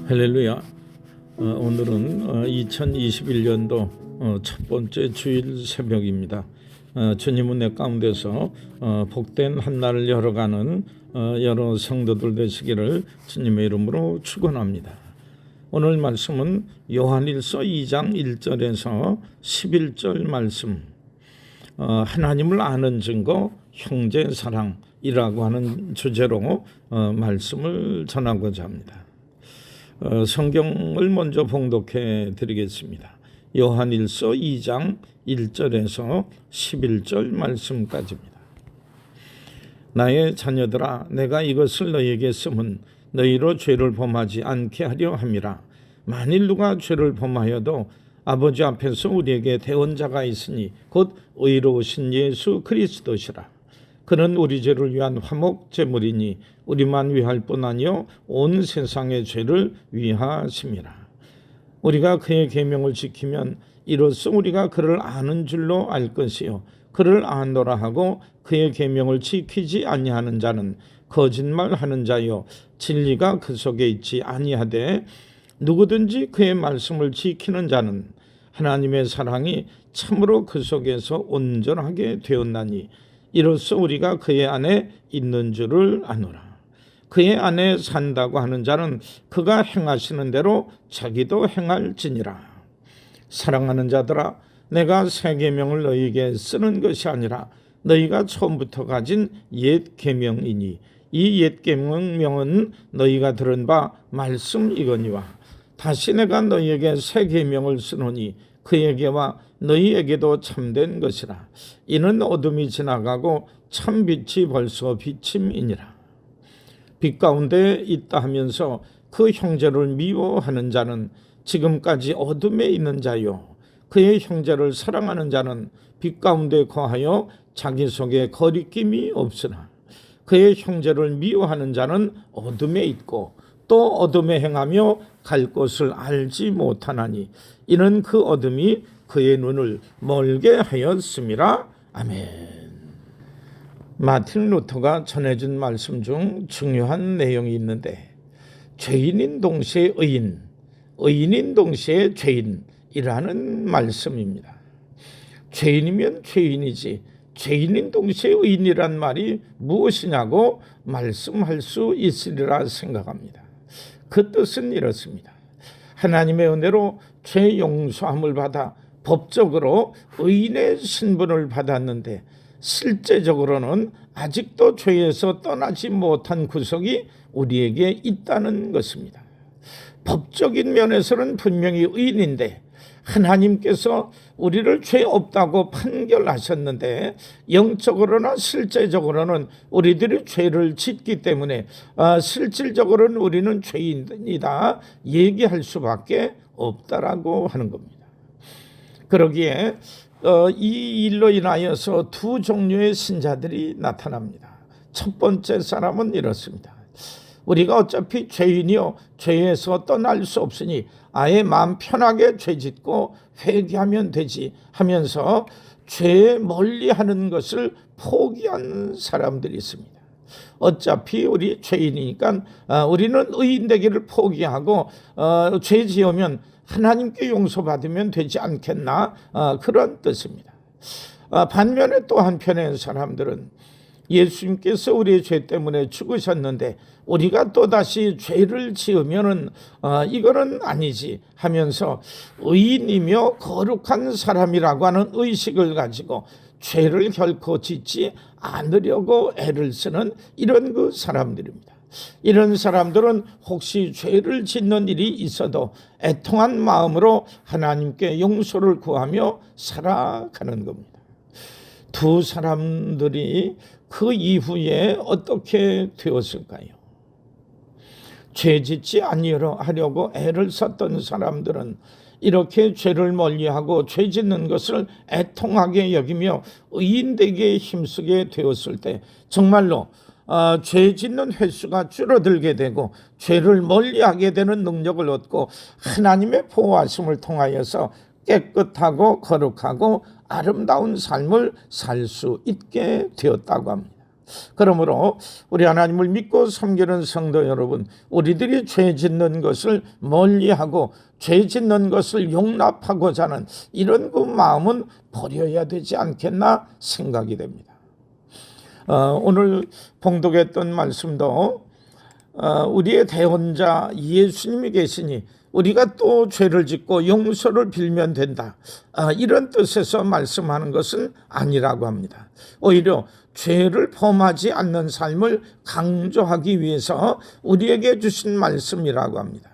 할렐루야. 오늘은 2021년도 첫 번째 주일 새벽입니다. 주님은 내 가운데서 복된 한 날을 열어가는 여러 성도들 되시기를 주님의 이름으로 축원합니다. 오늘 말씀은 요한일서 2장 1절에서 11절 말씀, 하나님을 아는 증거 형제 사랑이라고 하는 주제로 말씀을 전하고자 합니다. 성경을 먼저 봉독해 드리겠습니다. 요한일서 2장 1절에서 11절 말씀까지입니다. 나의 자녀들아, 내가 이것을 너희에게 쓰면 너희로 죄를 범하지 않게 하려 함이라. 만일 누가 죄를 범하여도 아버지 앞에서 우리에게 대언자가 있으니 곧 의로우신 예수 그리스도시라. 그는 우리 죄를 위한 화목 제물이니 우리만 위할 뿐 아니요 온 세상의 죄를 위하심이라. 우리가 그의 계명을 지키면 이로써 우리가 그를 아는 줄로 알 것이요 그를 아노라 하고 그의 계명을 지키지 아니하는 자는 거짓말하는 자요 진리가 그 속에 있지 아니하되 누구든지 그의 말씀을 지키는 자는 하나님의 사랑이 참으로 그 속에서 온전하게 되었나니 이로써 우리가 그의 안에 있는 줄을 아노라. 그의 안에 산다고 하는 자는 그가 행하시는 대로 자기도 행할지니라. 사랑하는 자들아, 내가 새 계명을 너희에게 쓰는 것이 아니라 너희가 처음부터 가진 옛 계명이니 이 옛 계명은 너희가 들은 바 말씀이거니와 다시 내가 너희에게 새 계명을 쓰노니 그에게와 너희에게도 참된 것이라. 이는 어둠이 지나가고 참 빛이 벌써 비침이니라. 빛 가운데 있다 하면서 그 형제를 미워하는 자는 지금까지 어둠에 있는 자요 그의 형제를 사랑하는 자는 빛 가운데 거하여 자기 속에 거리낌이 없으나 그의 형제를 미워하는 자는 어둠에 있고 또 어둠에 행하며 갈 곳을 알지 못하나니 이는 그 어둠이 그의 눈을 멀게 하였음이라. 아멘. 마틴 루터가 전해준 말씀 중 중요한 내용이 있는데 죄인인 동시에 의인, 의인인 동시에 죄인이라는 말씀입니다. 죄인이면 죄인이지 죄인인 동시에 의인이란 말이 무엇이냐고 말씀할 수 있으리라 생각합니다. 그 뜻은 이렇습니다. 하나님의 은혜로 죄 용서함을 받아 법적으로 의인의 신분을 받았는데 실제적으로는 아직도 죄에서 떠나지 못한 구석이 우리에게 있다는 것입니다. 법적인 면에서는 분명히 의인인데 하나님께서 우리를 죄 없다고 판결하셨는데 영적으로나 실제적으로는 우리들이 죄를 짓기 때문에 실질적으로는 우리는 죄인이다 얘기할 수밖에 없다라고 하는 겁니다. 그러기에 이 일로 인하여서 두 종류의 신자들이 나타납니다. 첫 번째 사람은 이렇습니다. 우리가 어차피 죄인이요 죄에서 떠날 수 없으니 아예 마음 편하게 죄짓고 회개하면 되지 하면서 죄 멀리하는 것을 포기한 사람들이 있습니다. 어차피 우리 죄인이니까 우리는 의인 되기를 포기하고 죄 지으면 하나님께 용서받으면 되지 않겠나 그런 뜻입니다. 반면에 또 한편의 사람들은 예수님께서 우리의 죄 때문에 죽으셨는데 우리가 또다시 죄를 지으면은 이거는 아니지 하면서 의인이며 거룩한 사람이라고 하는 의식을 가지고 죄를 결코 짓지 않으려고 애를 쓰는 이런 그 사람들입니다. 이런 사람들은 혹시 죄를 짓는 일이 있어도 애통한 마음으로 하나님께 용서를 구하며 살아가는 겁니다. 두 사람들이 그 이후에 어떻게 되었을까요? 죄 짓지 아니하려고 애를 썼던 사람들은 이렇게 죄를 멀리하고 죄 짓는 것을 애통하게 여기며 의인되게 힘쓰게 되었을 때 정말로 죄 짓는 횟수가 줄어들게 되고 죄를 멀리하게 되는 능력을 얻고 하나님의 보호하심을 통하여서 깨끗하고 거룩하고 아름다운 삶을 살 수 있게 되었다고 합니다. 그러므로 우리 하나님을 믿고 섬기는 성도 여러분, 우리들이 죄 짓는 것을 멀리하고 죄 짓는 것을 용납하고자 하는 이런 그 마음은 버려야 되지 않겠나 생각이 됩니다. 오늘 봉독했던 말씀도 우리의 대원자 예수님이 계시니 우리가 또 죄를 짓고 용서를 빌면 된다, 이런 뜻에서 말씀하는 것은 아니라고 합니다. 오히려 죄를 범하지 않는 삶을 강조하기 위해서 우리에게 주신 말씀이라고 합니다.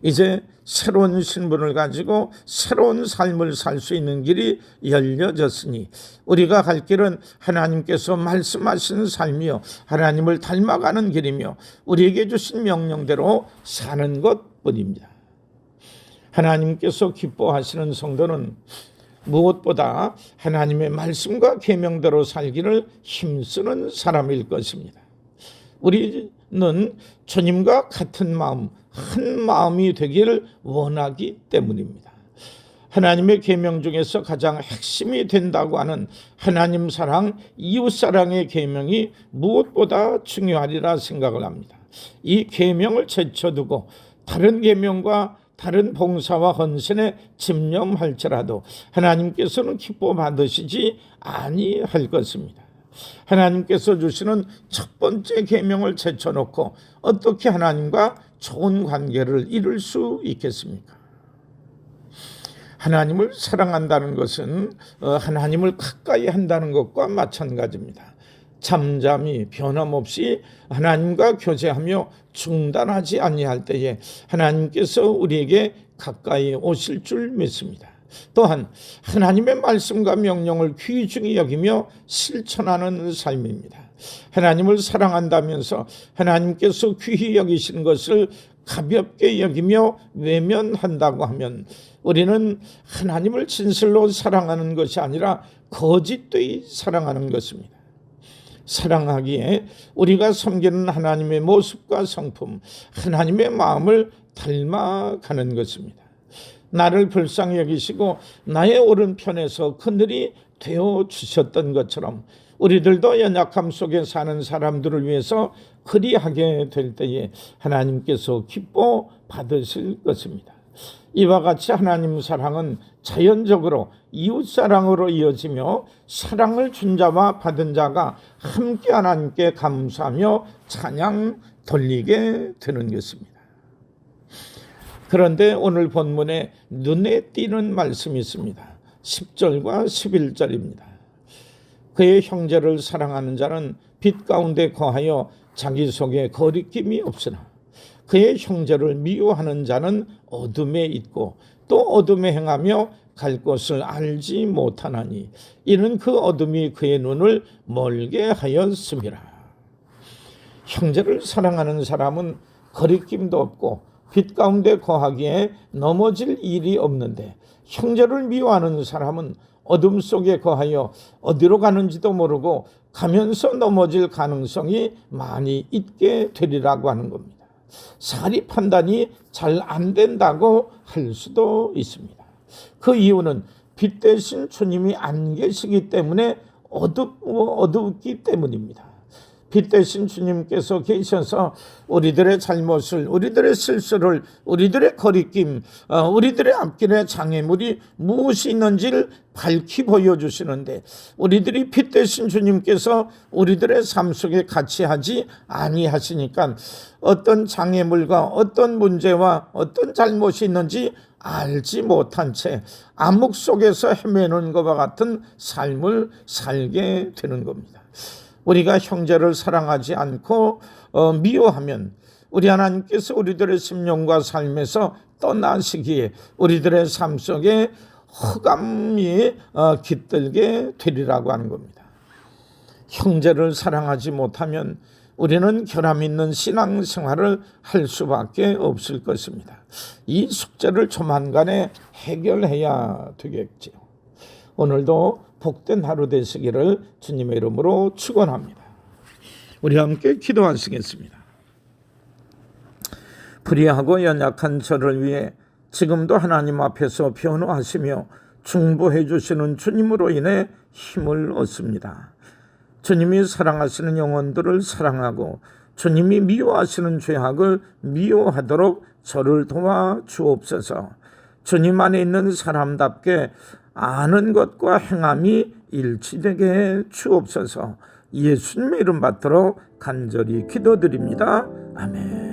이제 새로운 신분을 가지고 새로운 삶을 살 수 있는 길이 열려졌으니 우리가 갈 길은 하나님께서 말씀하시는 삶이요, 하나님을 닮아가는 길이며 우리에게 주신 명령대로 사는 것뿐입니다. 하나님께서 기뻐하시는 성도는 무엇보다 하나님의 말씀과 계명대로 살기를 힘쓰는 사람일 것입니다. 우리는 주님과 같은 마음, 한 마음이 되기를 원하기 때문입니다. 하나님의 계명 중에서 가장 핵심이 된다고 하는 하나님 사랑, 이웃 사랑의 계명이 무엇보다 중요하리라 생각을 합니다. 이 계명을 제쳐두고 다른 계명과 다른 봉사와 헌신에 집념할지라도 하나님께서는 기뻐 받으시지 아니할 것입니다. 하나님께서 주시는 첫 번째 계명을 제쳐놓고 어떻게 하나님과 좋은 관계를 이룰 수 있겠습니까? 하나님을 사랑한다는 것은 하나님을 가까이 한다는 것과 마찬가지입니다. 잠잠히 변함없이 하나님과 교제하며 중단하지 아니할 때에 하나님께서 우리에게 가까이 오실 줄 믿습니다. 또한 하나님의 말씀과 명령을 귀중히 여기며 실천하는 삶입니다. 하나님을 사랑한다면서 하나님께서 귀히 여기시는 것을 가볍게 여기며 외면한다고 하면 우리는 하나님을 진실로 사랑하는 것이 아니라 거짓되이 사랑하는 것입니다. 사랑하기에 우리가 섬기는 하나님의 모습과 성품, 하나님의 마음을 닮아가는 것입니다. 나를 불쌍히 여기시고 나의 오른편에서 그늘이 되어주셨던 것처럼 우리들도 연약함 속에 사는 사람들을 위해서 그리하게 될 때에 하나님께서 기뻐 받으실 것입니다. 이와 같이 하나님 사랑은 자연적으로 이웃 사랑으로 이어지며 사랑을 준 자와 받은 자가 함께 하나님께 감사하며 찬양 돌리게 되는 것입니다. 그런데 오늘 본문에 눈에 띄는 말씀이 있습니다. 10절과 11절입니다. 그의 형제를 사랑하는 자는 빛 가운데 거하여 자기 속에 거리낌이 없으나 그의 형제를 미워하는 자는 어둠에 있고 또 어둠에 행하며 갈 곳을 알지 못하나니 이는 그 어둠이 그의 눈을 멀게 하였음이라. 형제를 사랑하는 사람은 거리낌도 없고 빛 가운데 거하기에 넘어질 일이 없는데 형제를 미워하는 사람은 어둠 속에 거하여 어디로 가는지도 모르고 가면서 넘어질 가능성이 많이 있게 되리라고 하는 겁니다. 사리 판단이 잘 안 된다고 할 수도 있습니다. 그 이유는 빛 대신 주님이 안 계시기 때문에 어둡기 때문입니다. 빛 대신 주님께서 계셔서 우리들의 잘못을, 우리들의 실수를, 우리들의 거리낌, 우리들의 앞길에 장애물이 무엇이 있는지를 밝히 보여주시는데 우리들이 빛 대신 주님께서 우리들의 삶 속에 같이 하지 아니하시니까 어떤 장애물과 어떤 문제와 어떤 잘못이 있는지 알지 못한 채 암흑 속에서 헤매는 것과 같은 삶을 살게 되는 겁니다. 우리가 형제를 사랑하지 않고 미워하면 우리 하나님께서 우리들의 심령과 삶에서 떠나시기에 우리들의 삶 속에 흑암이 깃들게 되리라고 하는 겁니다. 형제를 사랑하지 못하면 우리는 결함 있는 신앙생활을 할 수밖에 없을 것입니다. 이 숙제를 조만간에 해결해야 되겠지요. 오늘도 복된 하루 되시기를 주님의 이름으로 축원합니다. 우리 함께 기도하시겠습니다. 불의하고 연약한 저를 위해 지금도 하나님 앞에서 변호하시며 중보해 주시는 주님으로 인해 힘을 얻습니다. 주님이 사랑하시는 영혼들을 사랑하고 주님이 미워하시는 죄악을 미워하도록 저를 도와 주옵소서. 주님 안에 있는 사람답게 아는 것과 행함이 일치되게 해 주옵소서. 예수님의 이름 받들어 간절히 기도드립니다. 아멘.